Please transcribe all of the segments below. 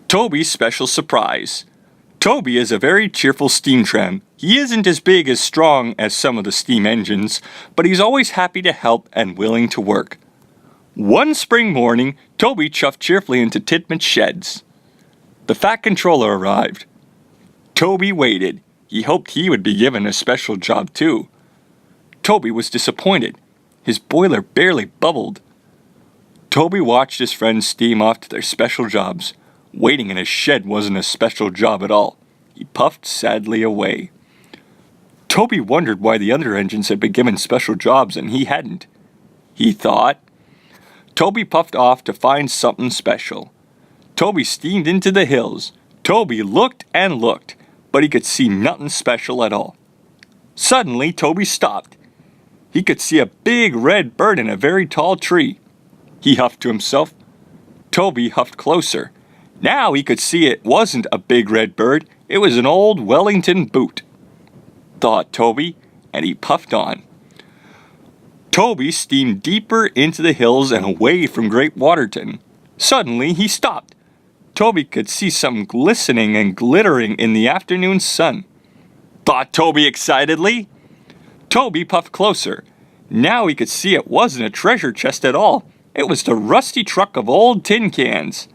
Toby's special surprise. Toby is a very cheerful steam tram. He isn't as big as strong as some of the steam engines, but he's always happy to help and willing to work. One spring morning, Toby chuffed cheerfully into Tidman's sheds. The Fat Controller arrived. Toby waited. He hoped he would be given a special job too. Toby was disappointed. His boiler barely bubbled. Toby watched his friends steam off to their special jobs. Waiting in his shed wasn't a special job at all. He puffed sadly away. Toby wondered why the other engines had been given special jobs and he hadn't. He thought. Toby puffed off to find something special. Toby steamed into the hills. Toby looked and looked, but he could see nothing special at all. Suddenly, Toby stopped. He could see a big red bird in a very tall tree. He huffed to himself. Toby huffed closer. Now he could see it wasn't a big red bird, it was an old Wellington boot, thought Toby, and he puffed on. Toby steamed deeper into the hills and away from Great Waterton. Suddenly he stopped. Toby could see something glistening and glittering in the afternoon sun, thought Toby excitedly. Toby puffed closer. Now he could see it wasn't a treasure chest at all. It was the rusty truck of old tin cans.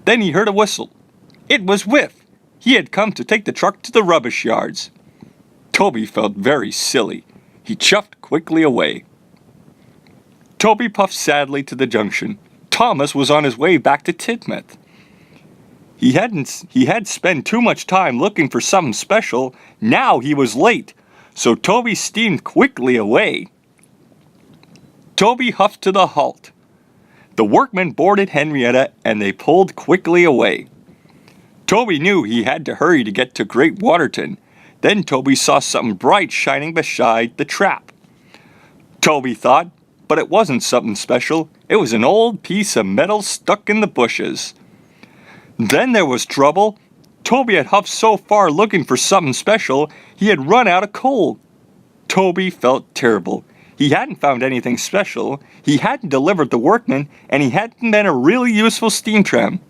Then he heard a whistle. It was Whiff. He had come to take the truck to the rubbish yards. Toby felt very silly. He chuffed quickly away. Toby puffed sadly to the junction. Thomas was on his way back to Tidmouth. He had spent too much time looking for something special. Now he was late, so Toby steamed quickly away. Toby huffed to the halt. The workmen boarded Henrietta and they pulled quickly away. Toby knew he had to hurry to get to Great Waterton. Then Toby saw something bright shining beside the trap. Toby thought, but it wasn't something special. It was an old piece of metal stuck in the bushes. Then there was trouble. Toby had huffed so far looking for something special, he had run out of coal. Toby felt terrible. He hadn't found anything special, he hadn't delivered the workmen, and he hadn't been a really useful steam tram.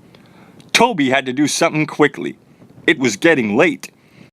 Toby had to do something quickly. It was getting late.